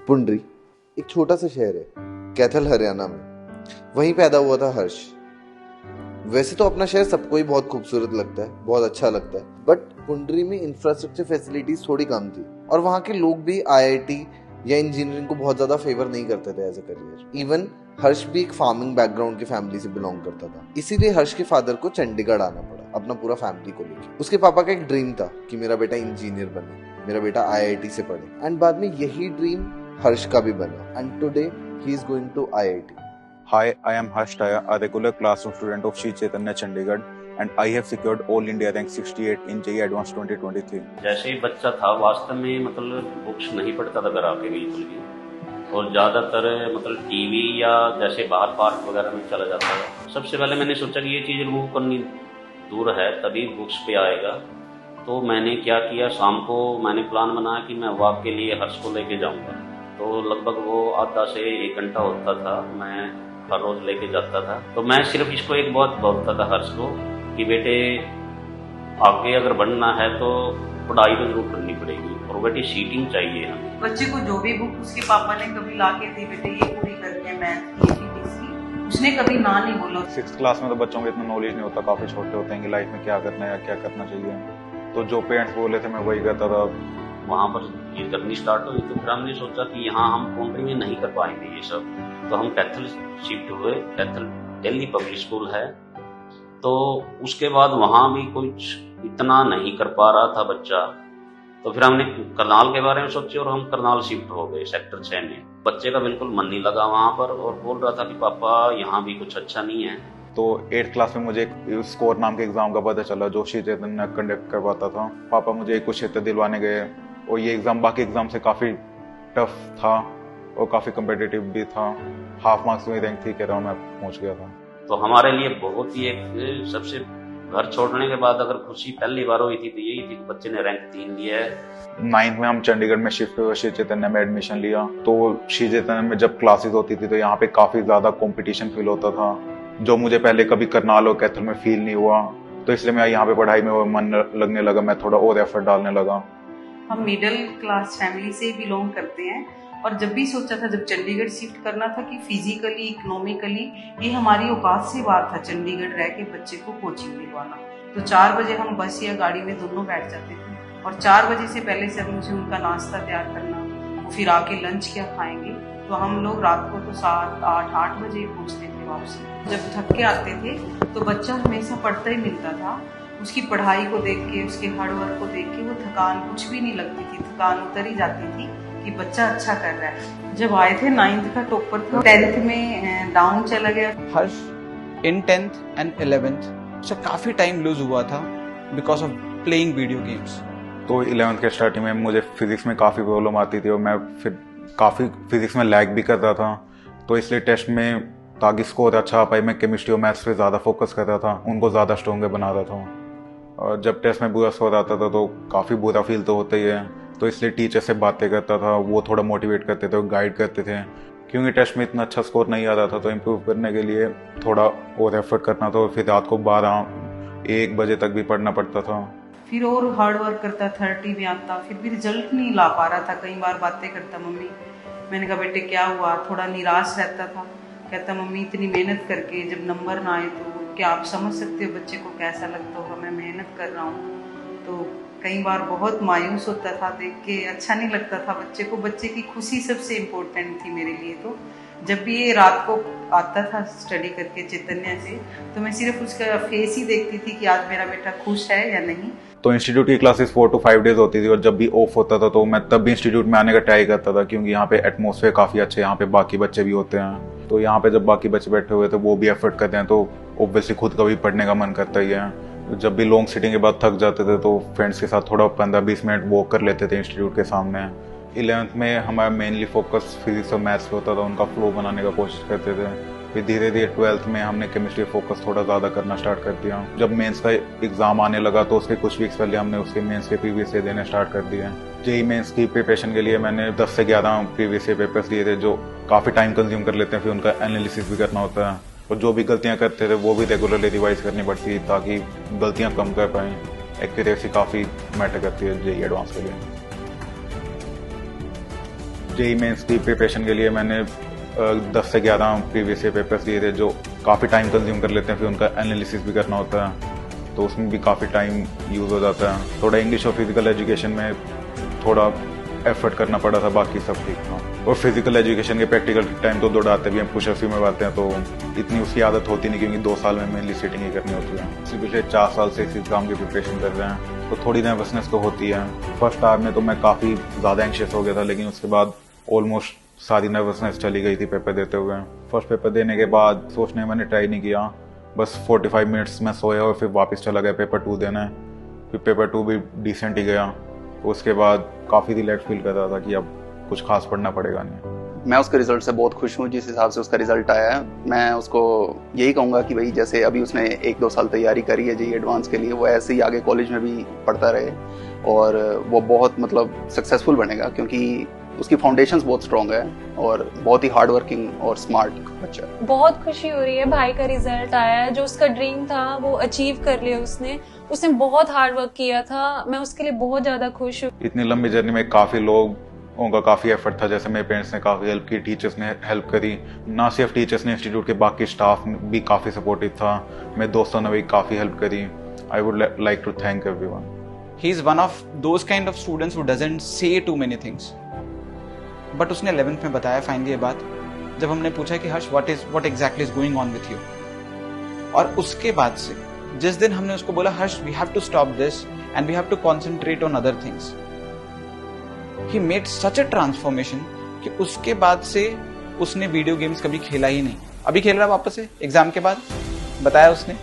पुंडरी एक छोटा सा शहर है कैथल हरियाणा में। वहीं पैदा हुआ था हर्ष। वैसे तो अपना शहर सबको ही बहुत खूबसूरत लगता है, बहुत अच्छा लगता है, बट पुंडरी में इंफ्रास्ट्रक्चर फैसिलिटीज थोड़ी कम थी और वहाँ के लोग भी आईआईटी या इंजीनियरिंग को बहुत ज्यादा फेवर नहीं करते थे एज ए करियर। इवन हर्ष भी एक फार्मिंग बैकग्राउंड की फैमिली से बिलोंग करता था, इसीलिए हर्ष के फादर को चंडीगढ़ आना पड़ा अपना पूरा फैमिली को लेकर। उसके पापा का एक ड्रीम था कि मेरा बेटा इंजीनियर बने, मेरा बेटा आईआईटी से पढ़े, एंड बाद में यही ड्रीम हर्ष का भी बना, and today he is going to IIT. Hi, I am Harsh Taya, a regular classroom student of Shri Chaitanya Chandigarh, and I have secured All India Rank 68 in JEE Advanced 2023. जैसे ही बच्चा था वास्तव में मतलब books नहीं पढ़ता था घर आके बिल्कुल भी, और ज़्यादातर मतलब टीवी या जैसे बाहर पार्क वगैरह में चला जाता था। सबसे पहले मैंने सोचा कि ये चीज़ रिमूव करनी दूर है, तभी बुक्स पे आएगा। तो मैंने क्या किया, शाम को मैंने प्लान बनाया कि मैं वॉक के लिए हर्ष को लेके जाऊँगा। तो लगभग वो आधा से 1 घंटा होता था, मैं हर रोज लेके जाता था। तो मैं सिर्फ इसको एक बात बोलता था हर्ष को कि बेटे आगे अगर बढ़ना है तो पढ़ाई तो जरूर करनी पड़ेगी, और बेटे सीटिंग चाहिए हमें। बच्चे को जो भी बुक उसके पापा ने कभी ला के दी, बेटे ये पूरी करके मैथ की, उसने कभी ना नहीं बोला। 6th क्लास में तो बच्चों को इतना नॉलेज नहीं होता, काफी छोटे होते हैं कि लाइफ में क्या करना है या क्या करना चाहिए। तो जो पेरेंट्स बोले थे मैं वही करता था। वहाँ पर ये जर्नी स्टार्ट हुई तो फिर हमने सोचा कि यहाँ हम पुंडरी में नहीं कर पाएंगे ये सब, तो हम कैथल शिफ्ट हुए। कैथल दिल्ली पब्लिक स्कूल है, तो उसके बाद वहाँ भी कुछ इतना नहीं कर पा रहा था बच्चा। तो फिर हमने करनाल के बारे में सोचे और हम करनाल शिफ्ट हो गए सेक्टर 6 में। बच्चे का बिल्कुल मन नहीं लगा वहाँ पर और बोल रहा था कि पापा यहाँ भी कुछ अच्छा नहीं है। तो 8th क्लास में मुझे एक स्कोर नाम के एग्जाम का पता चला जो श्री चैतन्य कंडक्ट करवाता था। पापा मुझे एक कुरुक्षेत्र दिलवाने गए और ये एग्जाम बाकी एग्जाम से काफी टफ था और काफी कम्पिटिटिव भी था। हाफ मार्क्स में रैंक थी के अराउंड मैं पहुंच गया था। तो हमारे लिए बहुत ही एक सबसे घर छोड़ने के बाद अगर खुशी पहली बार हुई थी तो यही थी कि बच्चे ने रैंक 3 लिया है। 9th में हम चंडीगढ़ में शिफ्ट हुए, श्री चैतन्य में एडमिशन लिया। तो श्री चैतन्य में जब क्लासेस होती थी तो यहाँ पे काफी ज्यादा कंपटीशन फील होता था, जो मुझे पहले कभी करनाल और कैथल में फील नहीं हुआ। तो इसलिए मैं यहाँ पे पढ़ाई में मन लगने लगा, मैं थोड़ा और एफर्ट डालने लगा। हम मिडिल क्लास फैमिली से बिलोंग करते हैं और जब भी सोचा था, जब चंडीगढ़ शिफ्ट करना था, कि फिजिकली इकोनॉमिकली ये हमारी औकात से बात था चंडीगढ़ रह के बच्चे को कोचिंग दिलवाना। तो 4 बजे हम बस या गाड़ी में दोनों बैठ जाते थे और 4 बजे से पहले से मुझे उनका नाश्ता तैयार करना, फिर आके लंच क्या खाएंगे। तो हम लोग रात को तो 7, 8, 8 बजे पहुँचते थे वापसी। जब थक के आते थे तो बच्चा हमेशा पढ़ता ही मिलता था। उसकी पढ़ाई को देख के, उसके हार्डवर्क को देख के वो थकान कुछ भी नहीं लगती थी, थकान उतर ही जाती थी कि बच्चा अच्छा कर रहा है। जब आए थे 9th का टॉपर था, 10th में डाउन चला गया। हर्ष इन 10th एंड 11th से काफ़ी टाइम लूज हुआ था because of playing video games. तो 11th के स्टार्टिंग में मुझे फिजिक्स में काफ़ी प्रॉब्लम आती थी और मैं फिर काफ़ी फिजिक्स में लैग भी करता था। तो इसलिए टेस्ट में ताकि स्कोर अच्छा आ पाए मैं केमिस्ट्री और मैथ्स पे ज़्यादा फोकस करता था, उनको ज़्यादा स्ट्रॉन्गर बनाता था। और जब टेस्ट में बुरा स्कोर आता था तो काफ़ी बुरा फील तो होता ही है। तो इसलिए टीचर से बातें करता था, वो थोड़ा मोटिवेट करते थे और गाइड करते थे। क्योंकि टेस्ट में इतना अच्छा स्कोर नहीं आ रहा था तो इम्प्रूव करने के लिए थोड़ा और एफर्ट करना था। फिर रात को 12-1 बजे तक भी पढ़ना पड़ता था। फिर और हार्ड वर्क करता, 30 में आता, फिर भी रिजल्ट नहीं ला पा रहा था। कई बार बातें करता मम्मी, मैंने कहा बेटे क्या हुआ, थोड़ा निराश रहता था। कहता मम्मी इतनी मेहनत करके जब नंबर ना आए तो क्या आप समझ सकते हो बच्चे को कैसा लगता होगा, मैं मेहनत कर रहा हूँ। तो कई बार बहुत मायूस होता था देख के, अच्छा नहीं लगता था बच्चे को। बच्चे की खुशी सबसे इम्पोर्टेंट थी मेरे लिए। तो जब भी ये रात को आता था स्टडी करके चैतन्य से, तो मैं सिर्फ उसका फेस ही देखती थी कि आज मेरा बेटा खुश है या नहीं। तो इंस्टीट्यूट की क्लासेस 4 to 5 डेज होती थी और जब भी ऑफ होता था तो मैं तब भी इंस्टीट्यूट में आने का ट्राई करता था, क्योंकि यहाँ पे एटमॉस्फेयर काफ़ी अच्छे, यहाँ पे बाकी बच्चे भी होते हैं। तो यहाँ पे जब बाकी बच्चे बैठे हुए थे वो भी एफर्ट करते हैं तो ऑब्वियसली खुद का भी पढ़ने का मन करता ही है। जब भी लॉन्ग सिटिंग के बाद थक जाते थे तो फ्रेंड्स के साथ थोड़ा 15-20 मिनट वॉक कर लेते थे इंस्टीट्यूट के सामने। 11th में हमारा मेनली फोकस फिजिक्स और मैथ्स पे होता था, उनका फ्लो बनाने का कोशिश करते थे। फिर धीरे धीरे 12th में हमने केमिस्ट्री फोकस थोड़ा ज़्यादा करना स्टार्ट कर दिया। जब मेंस का एग्जाम आने लगा तो उसके कुछ वीक्स पहले हमने उसके मेंस के प्रीवियस देने स्टार्ट कर दिए। जेईई मेंस की प्रिपरेशन के लिए मैंने 10 से 11 प्रीवियस पेपर्स दिए थे, जो काफ़ी टाइम कंज्यूम कर लेते हैं। फिर उनका एनालिसिस भी करना होता है और जो भी गलतियाँ करते थे वो भी रेगुलरली रिवाइज करनी पड़ती है ताकि गलतियाँ कम कर पाएँ। एक्यूरेसी काफ़ी मैटर करती है जेईई एडवांस के लिए। जेई मेंस की प्रिपरेशन के लिए मैंने 10 से 11 प्रीवियस ईयर पेपर्स दिए थे जो काफ़ी टाइम कंज्यूम कर लेते हैं, फिर उनका एनालिसिस भी करना होता है तो उसमें भी काफ़ी टाइम यूज़ हो जाता है। थोड़ा इंग्लिश और फिजिकल एजुकेशन में थोड़ा एफर्ट करना पड़ा था, बाकी सब ठीक था। और फिजिकल एजुकेशन के प्रैक्टिकल टाइम तो दौड़ाते भी हैं, पुशअप्स भी मरवाते हैं, तो इतनी उसकी आदत होती नहीं क्योंकि 2 साल में मेनली सिटिंग ही करनी होती है। इसी पिछले 4 साल से इस एग्ज़ाम की प्रिपरेशन कर रहे हैं तो थोड़ी नर्वसनेस तो होती है। फर्स्ट आवर में तो मैं काफ़ी ज़्यादा एंशियस हो गया था, लेकिन उसके बाद ऑलमोस्ट सारी नर्वसनेस चली गई थी पेपर देते हुए। फर्स्ट पेपर देने के बाद सोचने मैंने ट्राई नहीं किया, बस 45 मिनट्स में सोया और फिर वापस चला गया पेपर 2 देने। फिर पेपर 2 भी डिसेंट ही गया, तो उसके बाद काफ़ी रिलैक्स फील कर रहा था कि अब कुछ खास पढ़ना पड़ेगा नहीं। मैं उसके रिजल्ट से बहुत खुश हूँ, जिस हिसाब से उसका रिजल्ट आया है। मैं उसको यही कहूँगा कि भाई जैसे अभी उसने 1-2 साल तैयारी करी है जेईई एडवांस के लिए, वो ऐसे ही आगे कॉलेज में भी पढ़ता रहे और वो बहुत मतलब सक्सेसफुल बनेगा, क्योंकि उसकी फाउंडेशंस बहुत स्ट्रॉन्ग है और बहुत ही हार्ड वर्किंग और स्मार्ट बच्चा है। बहुत खुशी हो रही है, भाई का रिजल्ट आया है, जो उसका ड्रीम था वो अचीव कर लिया उसने बहुत हार्ड वर्क किया था, मैं उसके लिए बहुत ज्यादा खुश हूँ। इतनी लंबी जर्नी में काफ़ी लोगों का काफ़ी एफर्ट था, जैसे मेरे पेरेंट्स ने काफ़ी हेल्प की, टीचर्स ने हेल्प करी, ना सिर्फ टीचर्स ने, इंस्टीट्यूट के बाकी स्टाफ भी काफ़ी सपोर्टिव था, मेरे दोस्तों ने भी काफ़ी हेल्प करी। I would like to thank everyone. He is one of those kind of students who doesn't say too many things. But उसने 11th में बताया फाइनली ये बात, जब हमने पूछा कि हर्ष what exactly is going on with you, और उसके बाद से जिस दिन हमने उसको बोला हर्ष we have to stop this and we have to concentrate on other things, he made such a transformation कि उसके बाद से उसने वीडियो गेम्स कभी खेला ही नहीं। अभी खेल रहा वापस से एग्जाम के बाद, बताया उसने।